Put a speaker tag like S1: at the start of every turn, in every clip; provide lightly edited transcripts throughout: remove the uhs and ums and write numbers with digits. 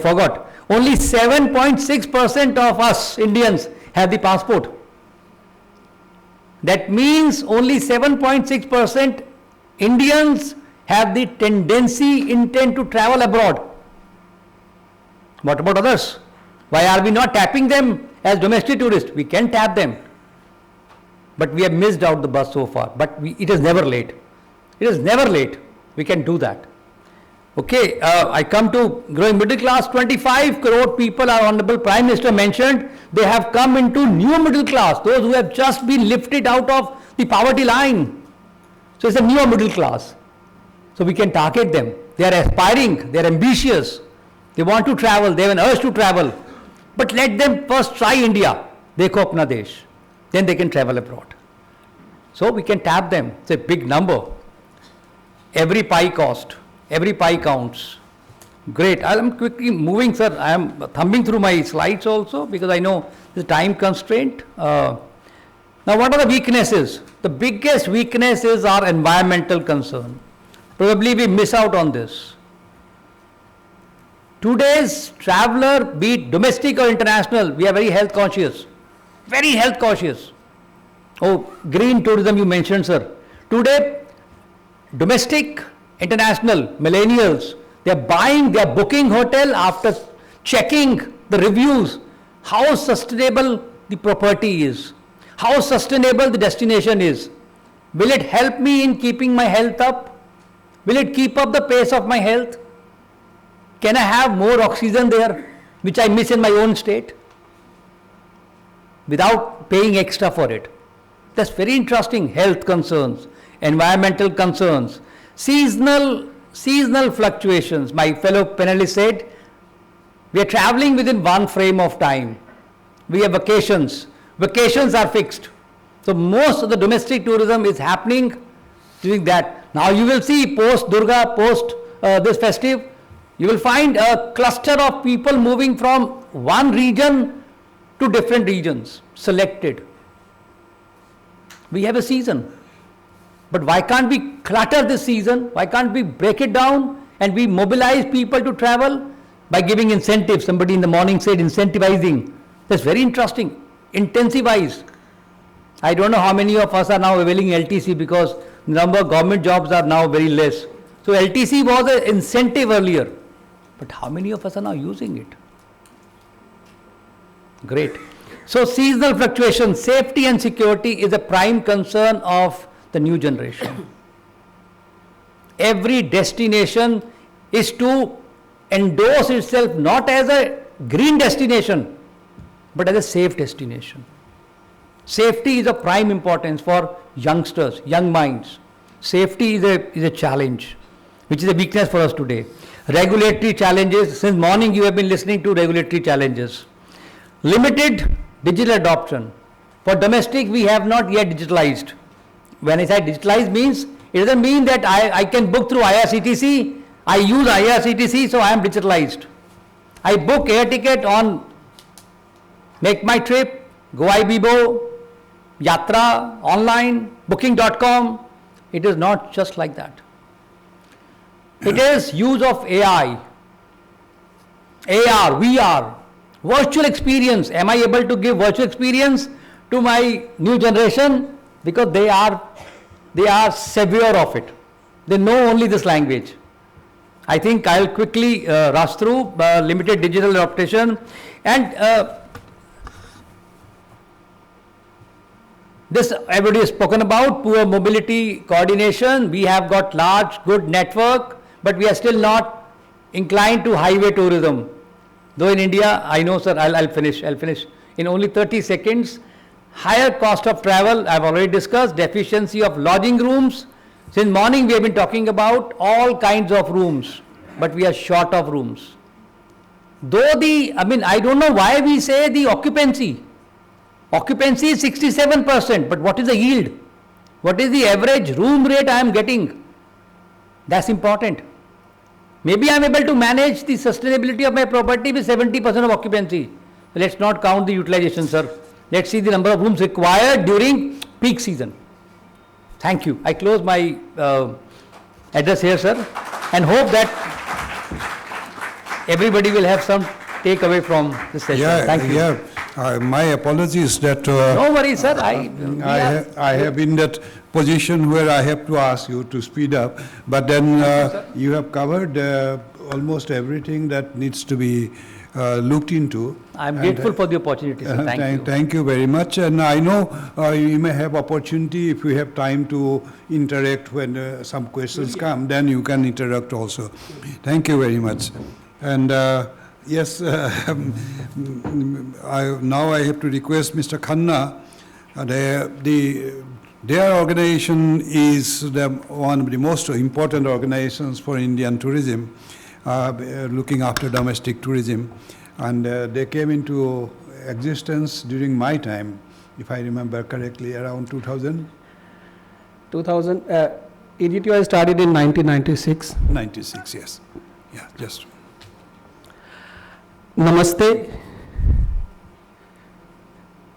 S1: Forgot. Only 7.6% of us Indians have the passport. That means only 7.6% Indians have the tendency, intent to travel abroad. What about others? Why are we not tapping them as domestic tourists? We can tap them. But we have missed out the bus so far. But it is never late. It is never late. We can do that. Okay, I come to growing middle class. 25 crore people, our Honorable Prime Minister mentioned, they have come into new middle class, those who have just been lifted out of the poverty line. So it's a new middle class. So we can target them. They are aspiring, they are ambitious, they want to travel, they have an urge to travel. But let them first try India, dekho apna desh. Then they can travel abroad. So we can tap them. It's a big number. Every pie cost. Every pie counts. Great. I am quickly moving, sir. I am thumbing through my slides also because I know the time constraint. Now, what are the weaknesses? The biggest weakness is our environmental concern. Probably we miss out on this. Today's traveler, be it domestic or international, we are very health conscious. Very health conscious. Oh, green tourism you mentioned, sir. Today, domestic, international, millennials, they are booking hotel after checking the reviews, how sustainable the property is, how sustainable the destination is. Will it help me in keeping my health up? Will it keep up the pace of my health? Can I have more oxygen there, which I miss in my own state, without paying extra for it? That's very interesting. Health concerns, environmental concerns, seasonal fluctuations. My fellow panelist said, we are traveling within one frame of time. We have vacations. Vacations are fixed. So most of the domestic tourism is happening during that. Now you will see post Durga, post this festive, you will find a cluster of people moving from one region to different regions, selected. We have a season. But why can't we clutter this season? Why can't we break it down and we mobilize people to travel by giving incentives? Somebody in the morning said incentivizing. That's very interesting. Intensivize. I don't know how many of us are now availing LTC because the number of government jobs are now very less. So LTC was an incentive earlier. But how many of us are now using it? Great. So seasonal fluctuation, safety and security is a prime concern of the new generation. Every destination is to endorse itself not as a green destination, but as a safe destination. Safety is of prime importance for youngsters, young minds. Safety is a challenge, which is a weakness for us today. Regulatory challenges, since morning you have been listening to regulatory challenges. Limited digital adoption. For domestic, we have not yet digitalized. When I say digitalized means, it doesn't mean that I can book through IRCTC. I use IRCTC, so I am digitalized. I book air ticket on Make My Trip, GoIbibo, Yatra, online, booking.com. It is not just like that. It is use of AI, AR, VR, virtual experience. Am I able to give virtual experience to my new generation? Because they are severe of it. They know only this language. I think I'll quickly rush through limited digital adaptation and this everybody has spoken about, poor mobility coordination. We have got large, good network, but we are still not inclined to highway tourism. Though in India, I know, sir, I'll finish in only 30 seconds. Higher cost of travel, I've already discussed. Deficiency of lodging rooms. Since morning we have been talking about all kinds of rooms, but we are short of rooms. Though I don't know why we say the occupancy. Occupancy is 67%, but what is the yield? What is the average room rate I am getting? That's important. Maybe I am able to manage the sustainability of my property with 70% of occupancy. Let's not count the utilization, sir. Let's see the number of rooms required during peak season. Thank you. I close my address here, sir, and hope that everybody will have some takeaway from this session. Thank you.
S2: My apologies that
S1: No worries, sir.
S2: I have been in that position where I have to ask you to speed up, but then you have covered almost everything that needs to be looked into.
S1: I'm grateful for the opportunity, sir. Thank you.
S2: Thank you very much. And I know you may have opportunity, if you have time to interact when some questions come, then you can interact also. Thank you very much. And yes, now I have to request Mr. Khanna. Their organization is one of the most important organizations for Indian tourism, looking after domestic tourism. And they came into existence during my time, if I remember correctly, around 2000?
S3: 2000, EDTOI started in 1996.
S2: 96, yes. Yeah, just.
S3: नमस्ते,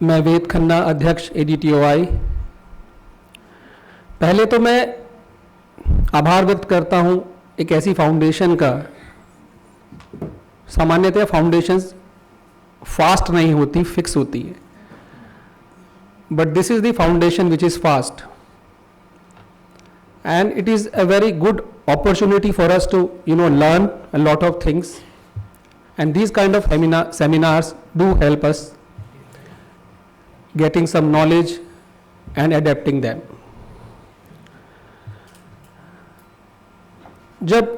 S3: मैं वेद खन्ना, अध्यक्ष EDTOI। पहले तो मैं आभार व्यक्त करता हूं एक ऐसी फाउंडेशन का। सामान्यतः फाउंडेशंस फास्ट नहीं होती, फिक्स होती है, but this is the foundation which is fast, and it is a very good opportunity for us to learn a lot of things, and these kind of seminars do help us getting some knowledge and adapting them. जब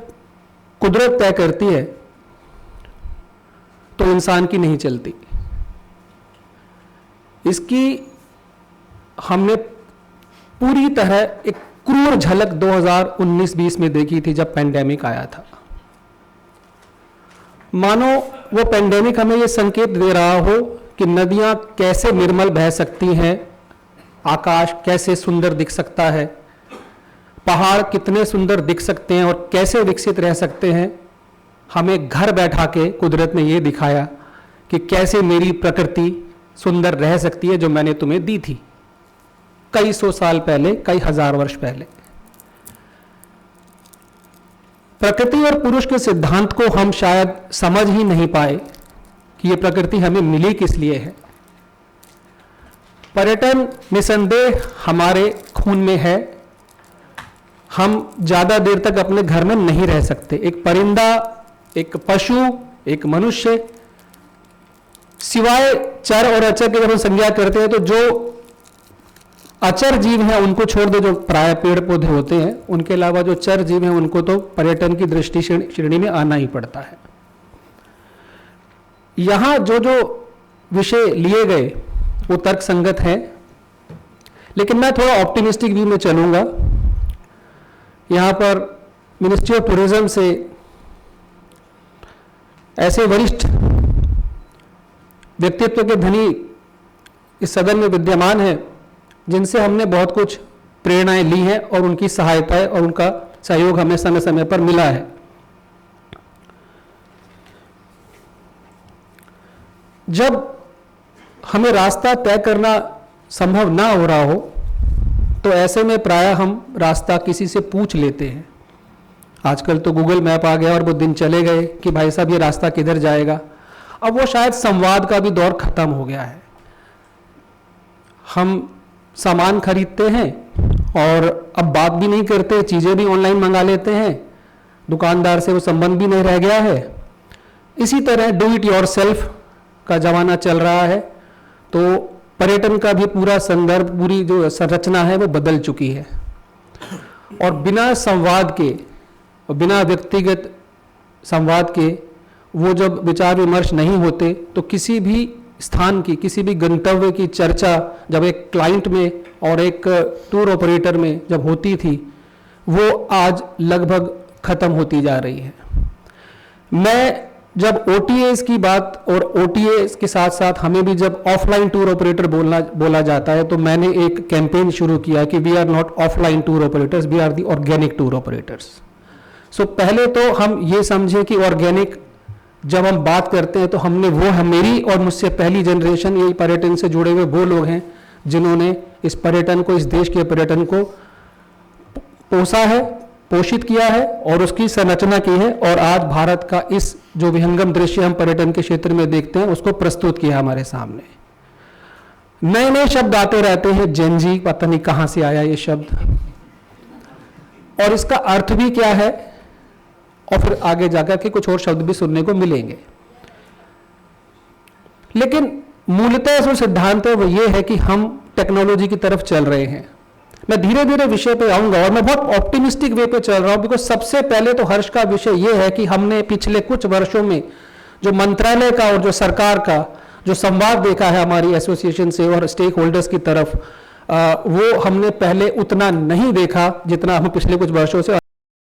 S3: कुदरत तय करती है तो इंसान की नहीं चलती। इसकी हमने पूरी तरह एक क्रूर झलक 2019-20 में देखी थी जब पेंडेमिक आया था। मानो वो पेंडेमिक हमें ये संकेत दे रहा हो कि नदियां कैसे निर्मल बह सकती हैं, आकाश कैसे सुंदर दिख सकता है, पहाड़ कितने सुंदर दिख सकते हैं और कैसे विकसित रह सकते हैं। हमें घर बैठा के कुदरत ने ये दिखाया कि कैसे मेरी प्रकृति सुंदर रह सकती है, जो मैंने तुम्हें दी थी कई सौ साल पहले, कई हजार वर्ष पहले। प्रकृति और पुरुष के सिद्धांत को हम शायद समझ ही नहीं पाए कि ये प्रकृति हमें मिली किस लिए है। पर्यटन निसंदेह हमारे खून में है। हम ज्यादा देर तक अपने घर में नहीं रह सकते। एक परिंदा, एक पशु, एक मनुष्य, सिवाय चर और अचर के जब हम संज्ञा करते हैं तो जो अचर जीव हैं उनको छोड़ दो, जो प्राय पेड़ पौधे होते हैं, उनके अलावा जो चर जीव हैं उनको तो पर्यटन की दृष्टि श्रेणी में आना ही पड़ता है। यहां जो जो विषय लिए गए वो तर्क संगत है, लेकिन मैं थोड़ा ऑप्टिमिस्टिक व्यू में चलूंगा। यहां पर मिनिस्ट्री ऑफ टूरिज्म से ऐसे वरिष्ठ व्यक्तित्व के धनी इस सदन में विद्यमान है जिनसे हमने बहुत कुछ प्रेरणाएं ली हैं और उनकी सहायता और उनका सहयोग हमें समय समय पर मिला है। जब हमें रास्ता तय करना संभव ना हो रहा हो तो ऐसे में प्रायः हम रास्ता किसी से पूछ लेते हैं। आजकल तो गूगल मैप आ गया और वो दिन चले गए कि भाई साहब ये रास्ता किधर जाएगा। अब वो शायद संवाद का भी दौर खत्म हो गया है। हम सामान खरीदते हैं और अब बात भी नहीं करते, चीज़ें भी ऑनलाइन मंगा लेते हैं, दुकानदार से वो संबंध भी नहीं रह गया है। इसी तरह डू इट योर सेल्फ का ज़माना चल रहा है, तो पर्यटन का भी पूरा संदर्भ, पूरी जो संरचना है वो बदल चुकी है। और बिना संवाद के, बिना व्यक्तिगत संवाद के वो जब विचार विमर्श नहीं होते तो किसी भी स्थान की, किसी भी गंतव्य की चर्चा जब एक क्लाइंट में और एक टूर ऑपरेटर में जब होती थी, वो आज लगभग खत्म होती जा रही है। मैं जब OTAs की बात, और OTAs के साथ साथ हमें भी जब ऑफलाइन टूर ऑपरेटर बोला जाता है, तो मैंने एक कैंपेन शुरू किया कि we are not offline tour operators, we are the organic tour operators. So पहले तो हम ये समझें कि ऑर्गेनिक जब हम बात करते हैं तो हमने वो, मेरी और मुझसे पहली जनरेशन ये पर्यटन से जुड़े हुए वो लोग हैं जिन्होंने इस पर्यटन को, इस देश के पर्यटन को पोसा है, पोषित किया है और उसकी संरचना की है, और आज भारत का इस जो विहंगम दृश्य हम पर्यटन के क्षेत्र में देखते हैं उसको प्रस्तुत किया हमारे सामने। नए नए शब्द आते रहते हैं, जेनजी, पता नहीं कहां से आया ये शब्द, और इसका अर्थ भी क्या है, और फिर आगे जाकर के कुछ और शब्द भी सुनने को मिलेंगे। लेकिन मूलतः जो सिद्धांत है वो ये है कि हम टेक्नोलॉजी की तरफ चल रहे हैं। मैं धीरे धीरे विषय पे आऊंगा और मैं बहुत ऑप्टिमिस्टिक वे पे चल रहा हूं, बिकॉज सबसे पहले तो हर्ष का विषय ये है कि हमने पिछले कुछ वर्षों में जो मंत्रालय का और जो सरकार का जो संवाद देखा है हमारी एसोसिएशन से और स्टेक होल्डर्स की तरफ, वो हमने पहले उतना नहीं देखा जितना हम पिछले कुछ वर्षों से